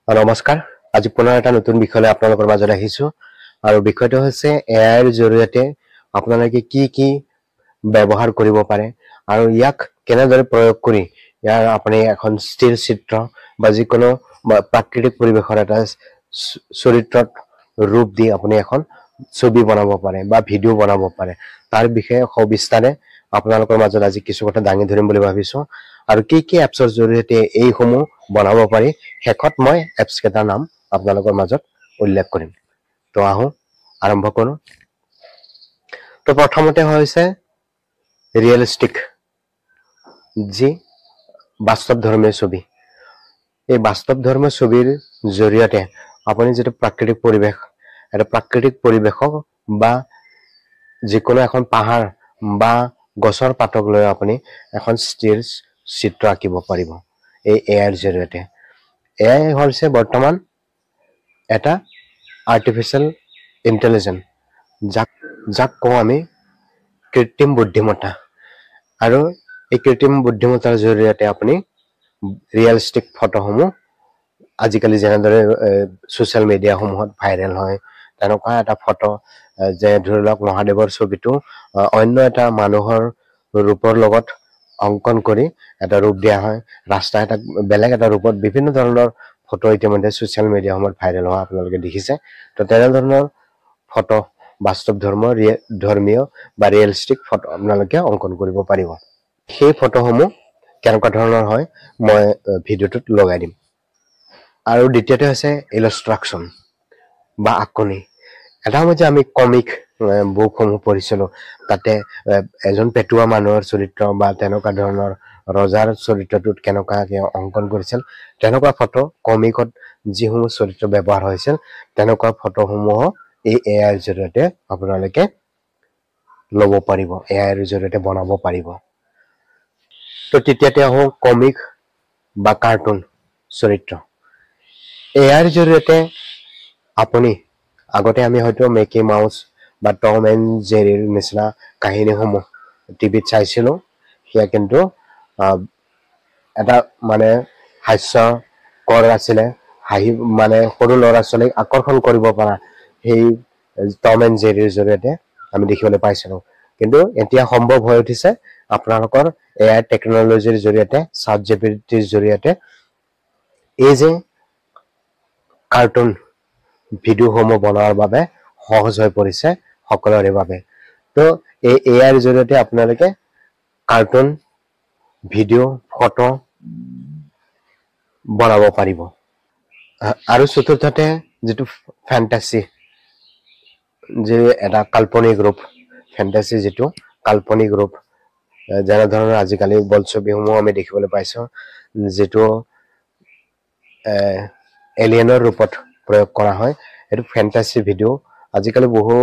নমস্কাৰ আজি পুনৰ এটা নতুন বিষয়লৈ আপোনালোকৰ মাজত আহিছো আৰু বিষয়টো হৈছে এআই ৰ জৰিয়তে আপোনালোকে কি ব্যৱহাৰ কৰিব পাৰে আৰু ইয়াক কেনেদৰে প্ৰয়োগ কৰি ইয়াৰ আপুনি এখন স্থিৰ চিত্ৰ বা যিকোনো প্ৰাকৃতিক পৰিৱেশৰ এটা চৰিত্ৰত ৰূপ দি আপুনি এখন ছবি বনাব পাৰে বা ভিডিও বনাব পাৰে তাৰ বিষয়ে সবিস্তাৰে আপোনালোকৰ মাজত আজি কিছু কথা দাঙি ধৰিম বুলি ভাবিছো আৰু কি এপছৰ জৰিয়তে এই সমূহ বনাব পাৰি হেকত মই এপছ কেটাৰ নাম আপোনালোকৰ মাজত উল্লেখ কৰিম তো আহো আৰম্ভ কৰো তো প্ৰথমতে হৈছে ৰিয়েলিস্টিক যি বাস্তৱ ধৰ্মীয় ছবি এই বাস্তৱ ধৰ্মীয় ছবিৰ জৰিয়তে আপুনি যেটো প্ৰাকৃতিক পৰিৱেশ এটা প্ৰাকৃতিক পৰিৱেশক বা যিকোনো এখন পাহাৰ বা গছৰ পাতক লৈ আপুনি এখন স্থিৰ চিত্ৰ আঁকিব পাৰিব এই এআইৰ জৰিয়তে এআই হৈছে বৰ্তমান এটা আৰ্টিফিশিয়াল ইন্টেলিজেন্স যাক কওঁ আমি কৃত্ৰিম বুদ্ধিমত্তা আৰু এই কৃত্ৰিম বুদ্ধিমত্তাৰ জৰিয়তে আপুনি ৰিয়েলিস্টিক ফটোসমূহ আজিকালি যেনেদৰে সোশ্যাল মিডিয়া সমূহত ভাইৰেল হয় তেনেকুৱা এটা ফটো যে ধৰি লওক মহাদেৱৰ ছবিটো অন্য এটা মানুহৰ ৰূপৰ লগত অঙ্কন কৰি এটা ৰূপ দিয়া হয় ৰাস্তা এটা বেলেগ এটা ৰূপত বিভিন্ন ধৰণৰ ফটো ইতিমধ্যে সোশ্যাল মিডিয়া সমূহত ভাইৰেল হোৱা আপোনালোকে দেখিছে তো তেনে ধৰণৰ ফটো বাস্তৱ ধৰ্মীয় বা ৰিয়েলিস্টিক ফটো আপোনালোকে অঙ্কন কৰিব পাৰিব সেই ফটোসমূহ কেনেকুৱা ধৰণৰ হয় মই ভিডিওটোত লগাই দিম আৰু দ্বিতীয়তে হৈছে ইলাস্ট্ৰাকচন বা আঁকনি এটা সময় যে আমি কমিক বুকসমূহ পঢ়িছিলো তাতে এজন পেটুৱা মানুহৰ চৰিত্ৰ বা তেনেকুৱা ধৰণৰ ৰজাৰ চৰিত্ৰটোত কেনেকুৱাকে অঙ্কন কৰিছিল তেনেকুৱা ফটো কমিকত যিসমূহ চৰিত্ৰ ব্যৱহাৰ হৈছিল তেনেকুৱা ফটোসমূহ এই এআই ৰ জৰিয়তে আপোনালোকে ল'ব পাৰিব এআই ৰ জৰিয়তে বনাব পাৰিব তো তৃতীয়তে আহো কমিক বা কাৰ্টুন চৰিত্ৰ এআই ৰ জৰিয়তে আপুনি আগতে আমি হয়তো মেকি মাউস বা টম এণ্ড জেৰিৰ নিচিনা কাহিনীসমূহ টিভিত চাইছিলো হিয়া কিন্তু এটা মানে হাস্যকৰ আছিলে হাঁহি মানে সৰু ল'ৰা ছোৱালীক আকৰ্ষণ কৰিব পৰা সেই টম এণ্ড জেৰিৰ জৰিয়তে আমি দেখিবলৈ পাইছিলো কিন্তু এতিয়া সম্ভৱ হৈ উঠিছে আপোনালোকৰ এআই টেকনলজিৰ জৰিয়তে ChatGPTৰ জৰিয়তে এই যে কাৰ্টুন ভিডিও সমূহ বনোৱাৰ বাবে সহজ হৈ পৰিছে সকলোৰে বাবে তো এই এআই ৰ জৰিয়তে আপোনালোকে কাৰ্টুন ভিডিও ফটো বনাব পাৰিব আৰু চতুৰ্থতে যেটো ফ্যান্টাসি যে এটা কাল্পনিক ৰূপ ফ্যান্টাসি যেটো কাল্পনিক ৰূপ যেনে ধৰণৰ আজিকালি বলছবিসমূহ আমি দেখিবলৈ পাইছো যেটো এলিয়েনৰ ৰূপত প্ৰয়োগ কৰা হয় এটো ফ্যান্টাসি ভিডিও আজিকালি বহু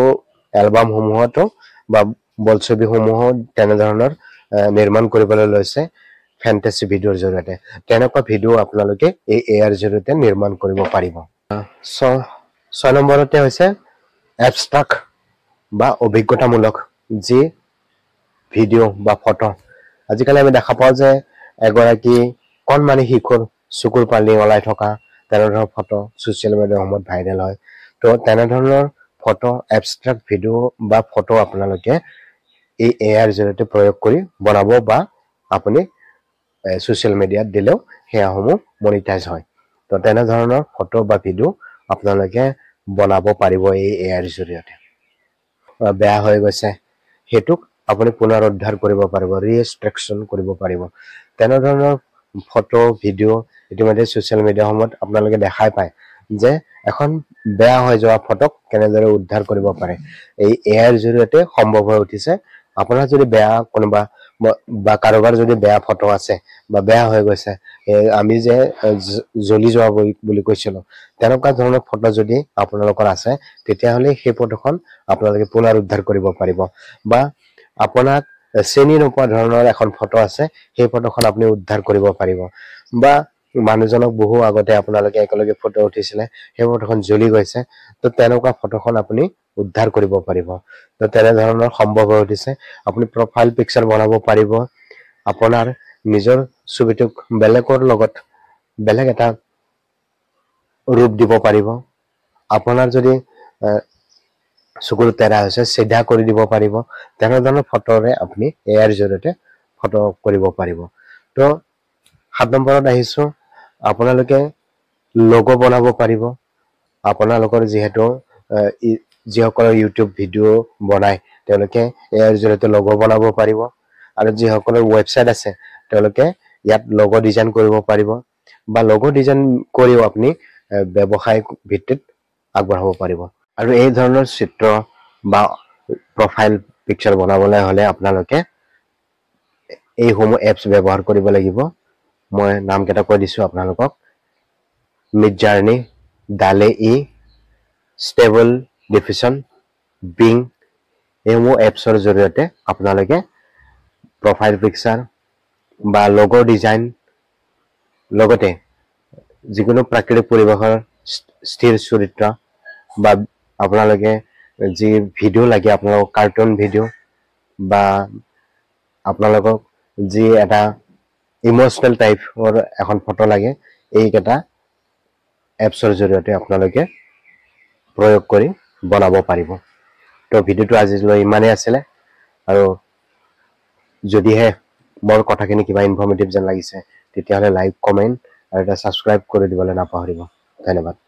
এলবাম সমূহতো বা বলছবি সমূহত তেনে ধৰণৰ নিৰ্মাণ কৰিবলৈ লৈছে ফ্যান্টাসি ভিডিওৰ জৰিয়তে তেনেকুৱা ভিডিও আপোনালোকে এই এআই ৰ জৰিয়তে নিৰ্মাণ কৰিব পাৰিব 6 নম্বৰতে হৈছে এবষ্ট্ৰাক্ট বা অভিজ্ঞতামূলক যি ভিডিও বা ফটো আজিকালি আমি দেখা পাওঁ যে এগৰাকী কণমানি শিশুৰ চকুৰ পানী ওলাই থকা তেনে ধৰণৰ ফটো সোশ্যাল মিডিয়া সমূহত ভাইৰেল হয় তো তেনে ধৰণৰ ফটো এবষ্ট্ৰাক্ট ভিডিও বা ফটো আপোনালোকে এই এআই ৰ জৰিয়তে প্ৰয়োগ কৰি বনাব বা আপুনি সোশ্যাল মিডিয়াত দিলেও হেয়াসমূহ মনিটাইজ হয় তো তেনে ধৰণৰ ফটো বা ভিডিও আপোনালোকে বনাব পাৰিব এই এআই ৰ জৰিয়তে বেয়া হৈ গৈছে হেতুক আপুনি পুনৰুদ্ধাৰ কৰিব পাৰিব ৰিএক্সট্ৰাকচন কৰিব পাৰিব তেনে ধৰণৰ ফটো ভিডিও ইতিমধ্যে সোশ্যাল মিডিয়া সমূহত আপোনালোকে দেখাই পায় যে এখন বেয়া হৈ যোৱা ফটোক কেনেদৰে উদ্ধাৰ কৰিব পাৰে এই এআই ৰ জৰিয়তে সম্ভৱ হৈ উঠিছে আপোনাৰ যদি বেয়া কোনোবা বা কাৰোবাৰ যদি বেয়া ফটো আছে বা বেয়া হৈ গৈছে আমি যে জ্বলি যোৱা বুলি কৈছিলো তেনেকুৱা ধৰণৰ ফটো যদি আপোনালোকৰ আছে তেতিয়া হলে সেই ফটোখন আপোনালোকে পুনৰুদ্ধাৰ কৰিব পাৰিব বা আপোনাক চেনি নোপোৱা ধৰণৰ এখন ফটো আছে সেই ফটোখন আপুনি উদ্ধাৰ কৰিব পাৰিব বা মানুহজনক বহু আগতে আপোনালোকে একেলগে ফটো উঠিছিলে সেই ফটোখন জ্বলি গৈছে তো তেনেকুৱা ফটোখন আপুনি উদ্ধাৰ কৰিব পাৰিব তো তেনে ধৰণৰ সম্ভৱ হৈ উঠিছে আপুনি প্ৰফাইল পিকচাৰ বনাব পাৰিব আপোনাৰ নিজৰ ছবিটোক বেলেগৰ লগত বেলেগ এটা ৰূপ দিব পাৰিব আপোনাৰ যদি চকুৰ তেৰা হৈছে চিধা কৰি দিব পাৰিব তেনেধৰণৰ ফটোৰে আপুনি এআইৰ জৰিয়তে ফটো কৰিব পাৰিব তো 7 নম্বৰত আহিছো আপোনালোকে লোগো বনাব পাৰিব আপোনালোকৰ যেহেতু যিসকলে ইউটিউব ভিডিও বনায় তেওঁলোকে এআইৰ জৰিয়তে লোগো বনাব পাৰিব আৰু যিসকলৰ ৱেবসাইট আছে তেওঁলোকে ইয়াত লোগো ডিজাইন কৰিব পাৰিব বা লোগো ডিজাইন কৰিও আপুনি ব্যৱসায়িক ভিত্তিত আগবঢ়াব পাৰিব আৰু এই ধৰণৰ চিত্ৰ বা প্ৰফাইল পিকচাৰ বনাবলৈ হলে আপোনালোকে এই হোম এপছ ব্যৱহাৰ কৰিব লাগিব মই নাম কেইটা কৈ দিছো আপোনালোকক মিডজাৰ্নি ডালে ষ্টেবল ডিফিউজন বিং এই এপছৰ জৰিয়তে আপোনালোকে প্ৰফাইল পিকচাৰ বা লোগো ডিজাইন লগতে যিকোনো প্ৰাকৃতিক পৰিবেশৰ স্থিৰ চৰিত্ৰ বা আপোনালোকে যি ভিডিও লাগে আপোনালোকক কাৰ্টুন ভিডিও বা আপোনালোকক যি এটা ইমোশনাল টাইপৰ এখন ফটো লাগে এইকেইটা এপছৰ জৰিয়তে আপোনালোকে প্ৰয়োগ কৰি বনাব পাৰিব তো ভিডিওটো আজিলৈ ইমানেই আছিলে আৰু যদিহে মোৰ কথাখিনি কিবা ইনফৰ্মেটিভ যেন লাগিছে তেতিয়াহলে লাইক কমেন্ট আৰু এটা সাবস্ক্ৰাইব কৰি দিবলৈ নাপাহৰিব ধন্যবাদ